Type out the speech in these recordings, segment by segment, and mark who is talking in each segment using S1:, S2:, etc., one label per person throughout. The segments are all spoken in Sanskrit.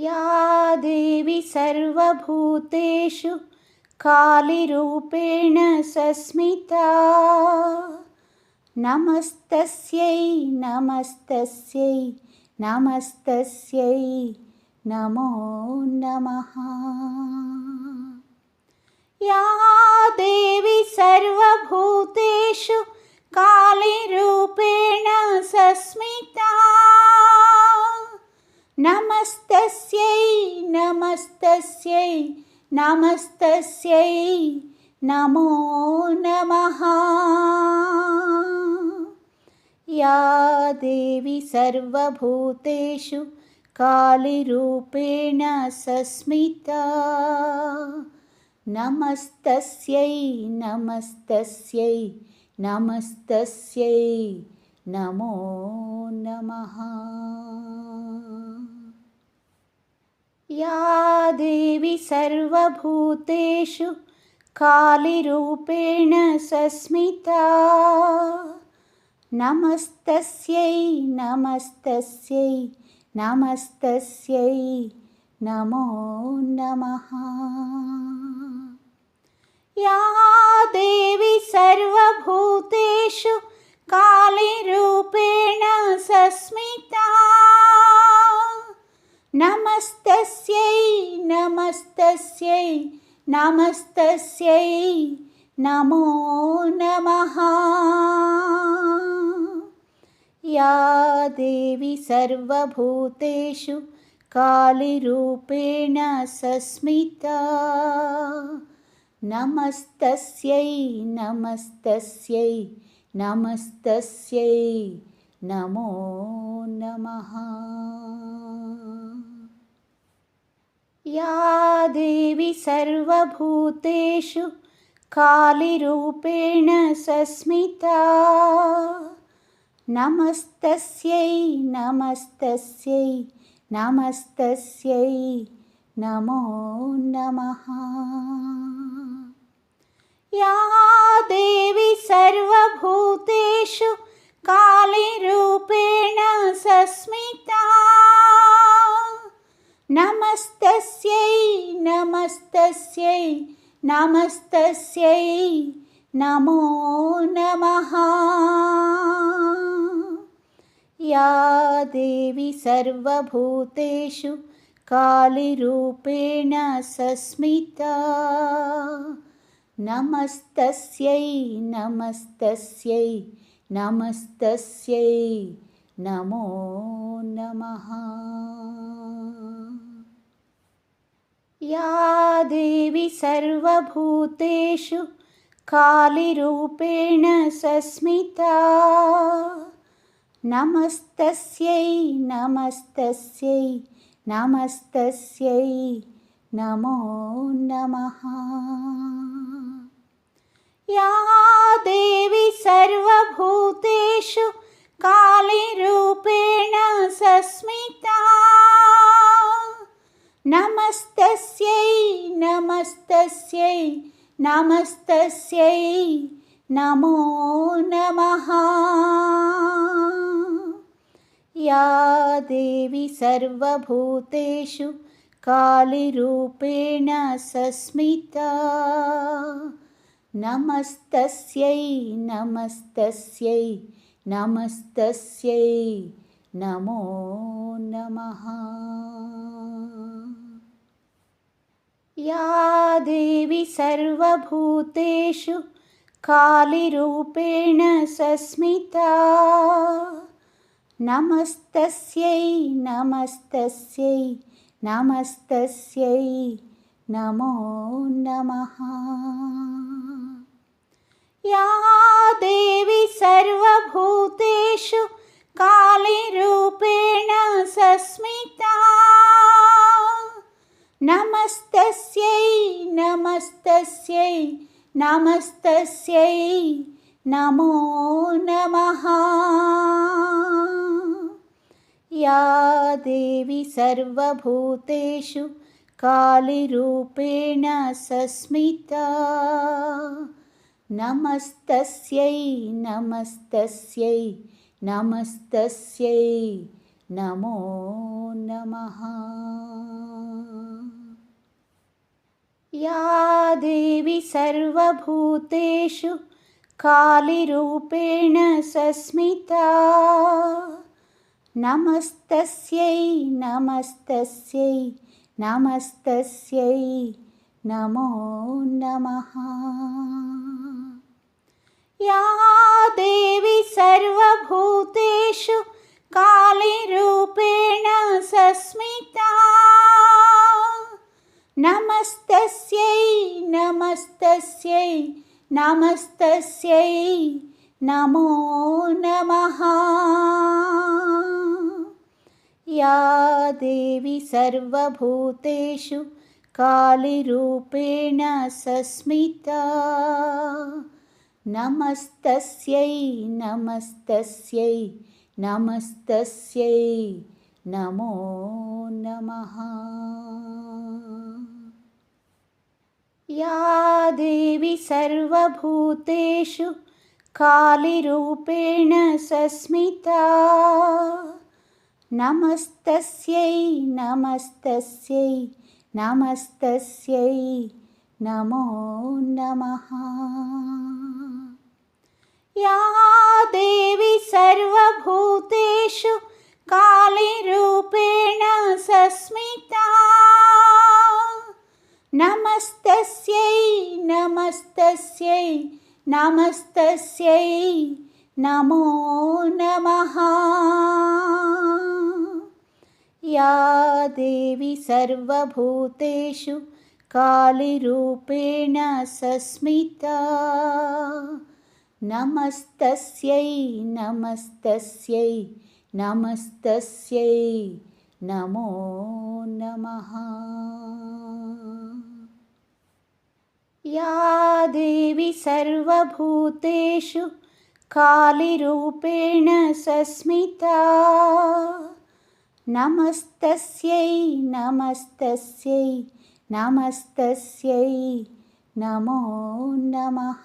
S1: या देवी सर्वभूतेषु कालीरूपेण संस्थिता नमस्तस्यै नमस्तस्यै नमस्तस्यै नमो नमः। या देवी सर्वभूतेषु कालीरूपेण संस्थिता नमस्तस्यै नमस्तस्यै नमस्तस्यै नमो नमः। या देवी सर्वभूतेषु कालीरूपेण संस्थिता नमस्तस्यै नमस्तस्यै नमस्तस्यै नमो नमः। या देवी सर्वभूतेषु कालीरूपेण संस्थिता नमस्तस्यै नमस्तस्यै नमस्तस्यै नमो नमः। या देवी सर्वभूतेषु कालीरूपेण संस्थिता नमस्तस्यै नमस्तस्यै नमस्तस्यै नमो नमः। या देवी सर्वभूतेषु कालीरूपेण संस्थिता नमस्तस्यै नमस्तस्यै नमस्तस्यै नमो नमः। या देवी सर्वभूतेषु कालीरूपेण संस्थिता नमस्तस्यै नमस्तस्यै नमस्तस्यै नमो नमः। या देवी सर्वभूतेषु कालीरूपेण संस्थिता नमस्तस्यै नमस्तस्यै नमस्तस्यै नमो नमः। या देवी सर्वभूतेषु कालीरूपेण संस्थिता नमस्तस्यै नमस्तस्यै नमस्तस्यै नमो नमः। या देवी सर्वभूतेषु कालीरूपेण संस्थिता नमस्तस्यै नमस्तस्यै नमस्तस्यै नमो नमः। या देवी सर्वभूतेषु कालीरूपेण संस्थिता नमस्तस्यै नमस्तस्यै नमस्तस्यै नमो नमः। या देवी सर्वभूतेषु कालीरूपेण संस्थिता नमस्तस्यै नमस्तस्यै नमस्तस्यै नमो नमः। या देवी सर्वभूतेषु कालीरूपेण संस्थिता नमस्तस्यै नमस्तस्यै नमस्तस्यै नमो नमः। या देवी सर्वभूतेषु कालीरूपेण संस्थिता नमस्तस्यै नमस्तस्यै नमस्तस्यै नमो नमः। या देवी सर्वभूतेषु कालीरूपेण संस्थिता नमस्तस्यै नमस्तस्यै नमस्तस्यै नमो नमः। या देवी सर्वभूतेषु कालीरूपेण संस्थिता नमस्तस्यै नमस्तस्यै नमस्तस्यै नमो नमः। या देवी सर्वभूतेषु कालीरूपेण संस्थिता नमस्तस्यै नमस्तस्यै नमस्तस्यै नमो नमः। या देवी सर्वभूतेषु कालीरूपेण संस्थिता नमस्तस्यै नमस्तस्यै नमस्तस्यै नमो नमः। या देवी सर्वभूतेषु कालीरूपेण संस्थिता नमस्तस्यै नमस्तस्यै नमस्तस्यै नमो नमः। या देवी सर्वभूतेषु कालीरूपेण संस्थिता नमस्तस्यै नमस्तस्यै नमस्तस्यै नमो नमः। या देवी सर्वभूतेषु कालीरूपेण संस्थिता नमस्तस्यै नमस्तस्यै नमस्तस्यै नमो नमः। या देवी सर्वभूतेषु कालीरूपेण संस्थिता नमस्तस्यै नमस्तस्यै नमस्तस्यै नमो नमः।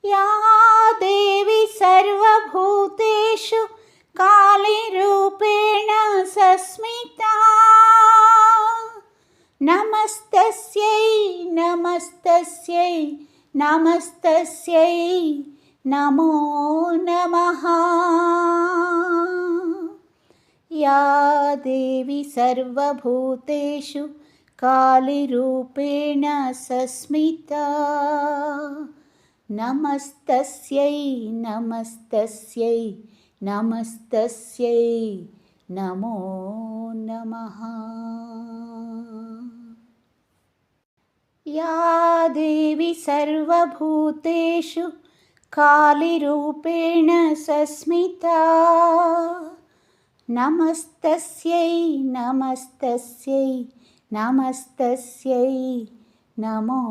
S1: या देवी सर्वभूतेषु कालीरूपेण संस्थिता नमस्तस्यै नमस्तस्यै नमस्तस्यै नमो नमः। या देवी सर्वभूतेषु कालीरूपेण संस्थिता नमस्तस्यै नमस्तस्यै नमस्तस्यै नमो नमः। या देवी सर्वभूतेषु कालीरूपेण संस्थिता नमस्तस्यै नमस्तस्यै नमस्तस्यै नमो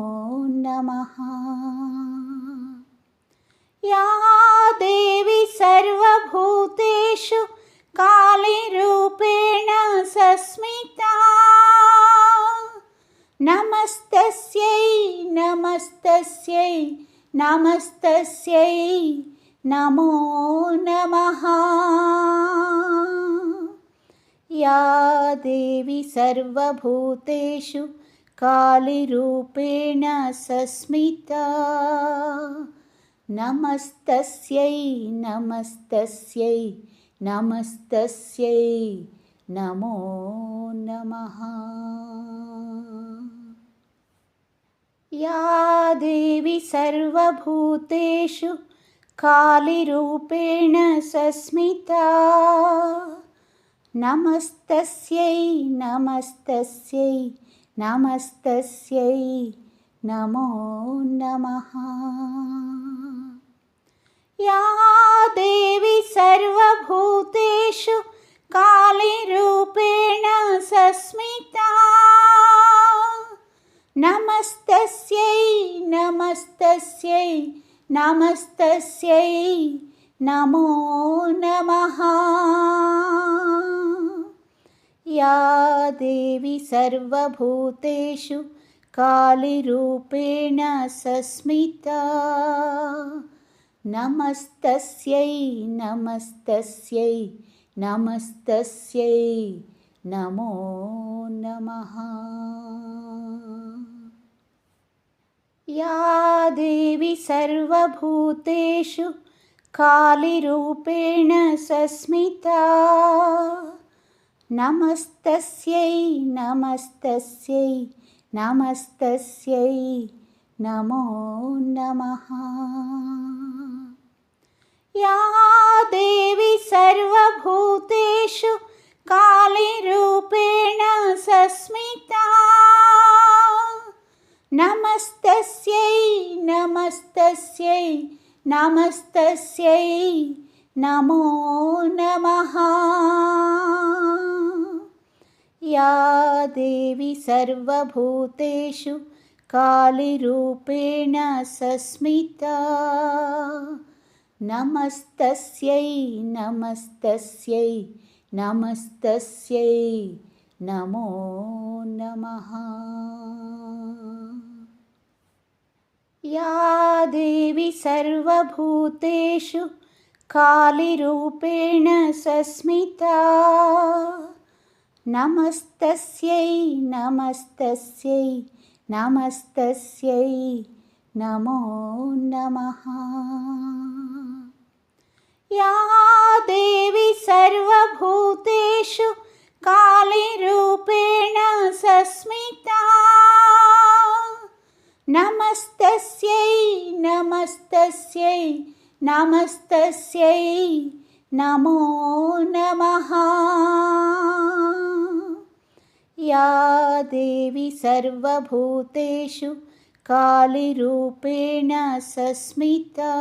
S1: नमः। या देवी सर्वभूतेषु कालीरूपेण संस्थिता नमस्तस्यै नमस्तस्यै नमस्तस्यै नमो नमः। या देवी सर्वभूतेषु कालीरूपेण संस्थिता नमस्तस्यै नमस्तस्यै नमस्तस्यै नमो नमः। या देवी सर्वभूतेषु कालीरूपेण संस्थिता नमस्तस्यै नमस्तस्यै नमस्तस्यै नमो नमः। या देवी सर्वभूतेषु कालीरूपेण संस्थिता नमस्तस्यै नमस्तस्यै नमस्तस्यै नमो नमः। या देवी सर्वभूतेषु कालीरूपेण संस्थिता नमस्तस्यै नमस्तस्यै नमस्तस्यै नमो नमः। या देवी सर्वभूतेषु कालीरूपेण संस्थिता नमस्तस्यै नमस्तस्यै नमस्तस्यै नमो नमः। या देवी सर्वभूतेषु कालीरूपेण संस्थिता नमस्तस्यै नमस्तस्यै नमस्तस्यै नमो नमः। या देवी सर्वभूतेषु कालीरूपेण संस्थिता नमस्तस्यै नमस्तस्यै नमस्तस्यै नमो नमः। या देवी सर्वभूतेषु कालीरूपेण संस्थिता नमस्तस्यै नमस्तस्यै नमस्तस्यै नमो नमः। या देवी सर्वभूतेषु कालीरूपेण संस्थिता नमस्तस्यै नमस्तस्यै नमस्तस्यै नमो नमः। या देवी सर्वभूतेषु कालीरूपेण संस्थिता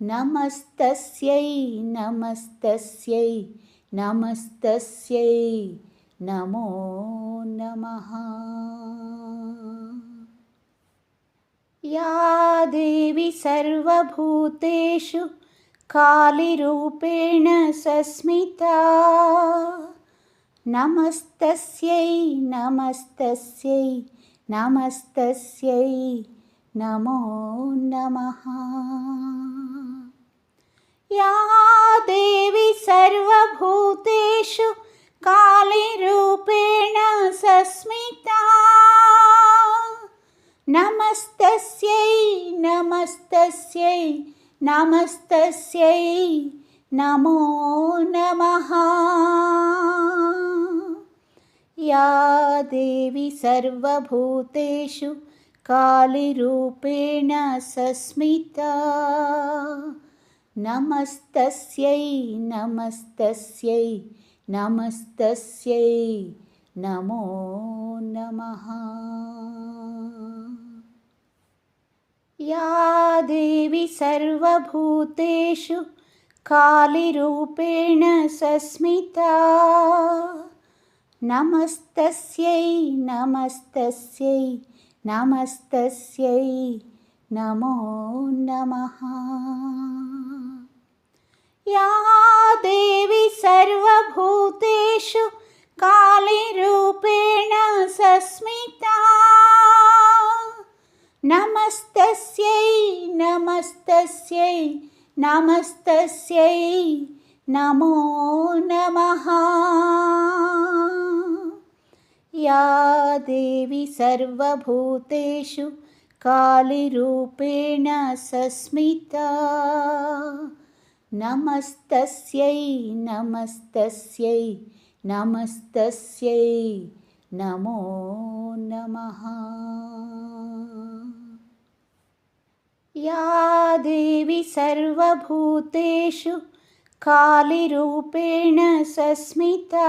S1: नमस्तस्यै नमस्तस्यै नमस्तस्यै नमो नमः। या देवी सर्वभूतेषु कालीरूपेण संस्थिता नमस्तस्यै नमस्तस्यै नमस्तस्यै नमो नमः। या देवी सर्वभूतेषु कालीरूपेण संस्थिता नमस्तस्यै नमस्तस्यै नमस्तस्यै नमो नमः। या देवी सर्वभूतेषु कालीरूपेण संस्थिता नमस्तस्यै नमस्तस्यै नमस्तस्यै नमो नमः। या देवी सर्वभूतेषु कालीरूपेण संस्थिता नमस्तस्यै नमस्तस्यै नमस्तस्यै नमो नमः। या देवी सर्वभूतेषु कालीरूपेण संस्थिता नमस्तस्यै नमस्तस्यै नमस्तस्यै नमो नमः। या देवी सर्वभूतेषु कालीरूपेण संस्थिता नमस्तस्यै नमस्तस्यै नमस्तस्यै नमो नमः। या देवी सर्वभूतेषु कालीरूपेण संस्थिता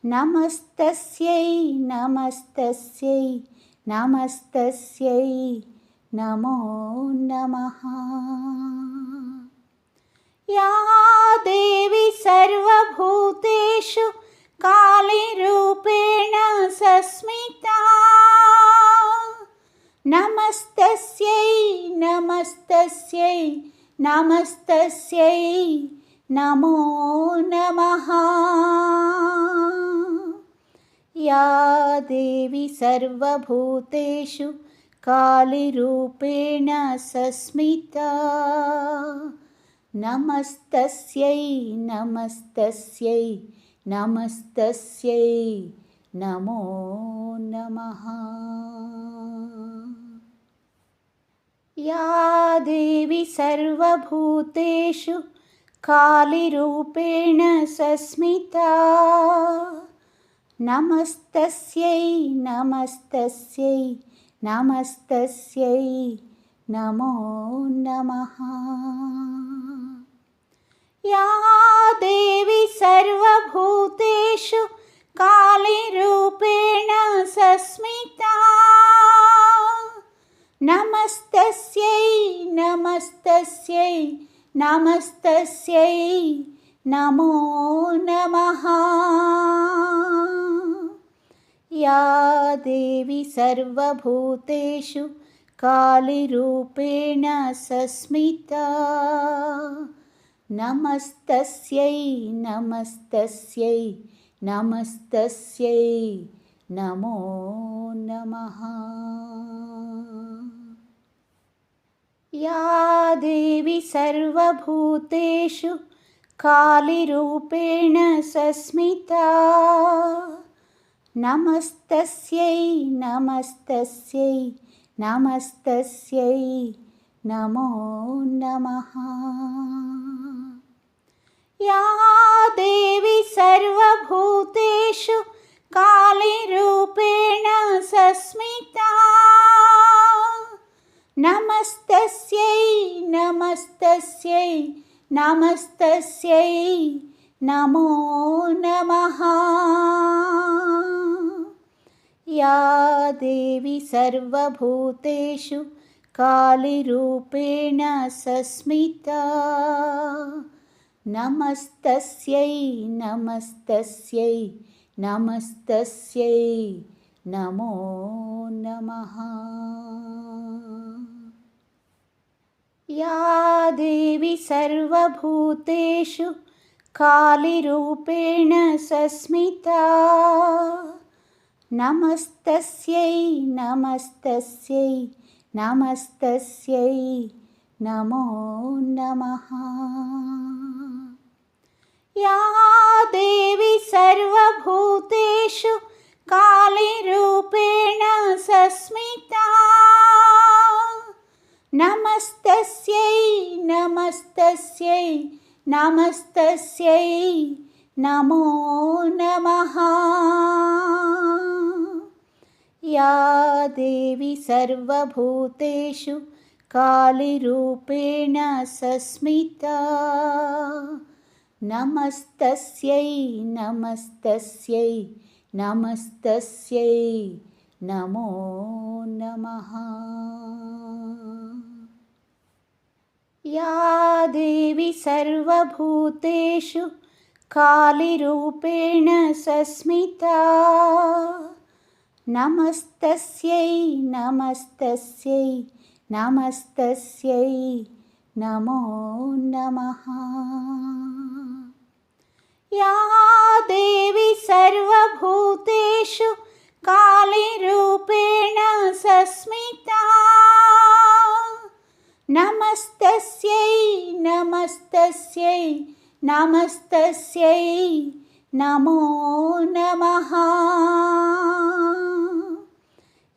S1: नमस्तस्यै नमस्तस्यै नमस्तस्यै नमो नमः। या देवी सर्वभूतेषु कालीरूपेण संस्थिता नमस्तस्यै नमस्तस्यै नमस्तस्यै नमो नमः। या देवी सर्वभूतेषु कालीरूपेण संस्थिता నమస్తస్యై నమస్తస్యై నమస్తస్యై నమో నమః. యా దేవి సర్వభూతేషు కాళీరూపేణ సంస్థితా నమస్తస్యై నమస్తస్యై నమస్తస్యై నమో నమః. యా దేవి సర్వభూతేషు కాళీరూపేణ సంస్థితా నమస్తస్యై నమస్తస్యై నమస్తస్యై నమో నమః. యా దేవి సర్వభూతేషు కాళీరూపేణ సంస్థితా నమస్తస్యై నమస్తస్యై నమస్తస్యై నమో నమః. యా దేవి సర్వభూతేషు కాళీరూపేణ సంస్థితా నమస్తస్యై నమస్తస్యై నమస్తస్యై నమో నమః. యా దేవి సర్వభూతేషు కాళీరూపేణ సంస్థితా నమస్తస్యై నమస్తస్యై నమస్తస్యై నమో నమః. యా దేవి సర్వభూతేషు కాళీరూపేణ సంస్థితా నమస్తస్యై నమస్తస్యై నమస్తస్యై నమో నమః. యా దేవి సర్వభూతేషు కాళీరూపేణ సంస్థితా నమస్తస్యై నమస్తస్యై నమస్తస్యై నమో నమః. యా దేవి సర్వభూతేషు కాళీరూపేణ సంస్థితా నమస్తస్యై నమస్తస్యై నమస్తస్యై నమో నమః. యా దేవి సర్వభూతేషు కాళీరూపేణ సంస్థితా నమస్తస్యై నమస్తస్యై నమస్తస్యై నమో నమః. యా దేవి సర్వభూతేషు కాళీరూపేణ సంస్థితా నమస్తస్యై నమస్తస్యై నమస్తస్యై నమో నమః. యా దేవి సర్వభూతేషు కాళీరూపేణ సంస్థితా నమస్తస్యై నమస్తస్యై నమస్తస్యై నమో నమః.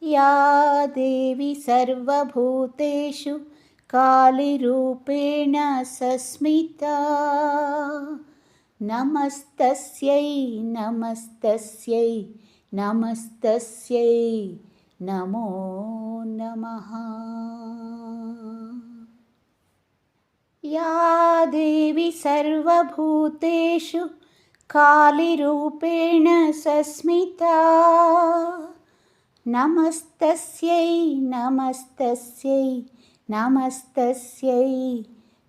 S1: యా దేవి సర్వభూతేషు కాళీరూపేణ సంస్థితా నమస్తస్యై నమస్తస్యై నమస్తస్యై నమో నమః. యా దేవి సర్వభూతేషు కాళీరూపేణ సంస్థితా నమస్తస్యై నమస్తస్యై నమస్తస్యై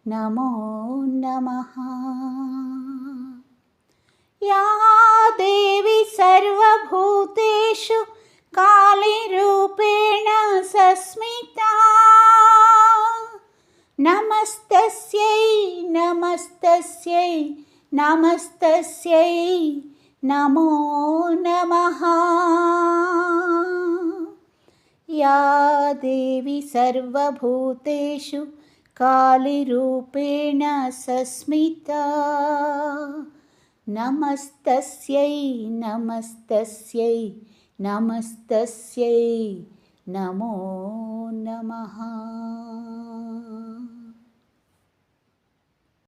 S1: నమో నమః. యా దేవి సర్వభూతేషు కాళీరూపేణ సంస్థితా నమస్తస్యై నమస్తస్యై నమస్తస్యై నమో నమః. యా దేవి సర్వభూతేషు कालिरूपेण सस्मिता। नमस्तस्यै नमस्तस्यै नमस्तस्यै नमो नमः।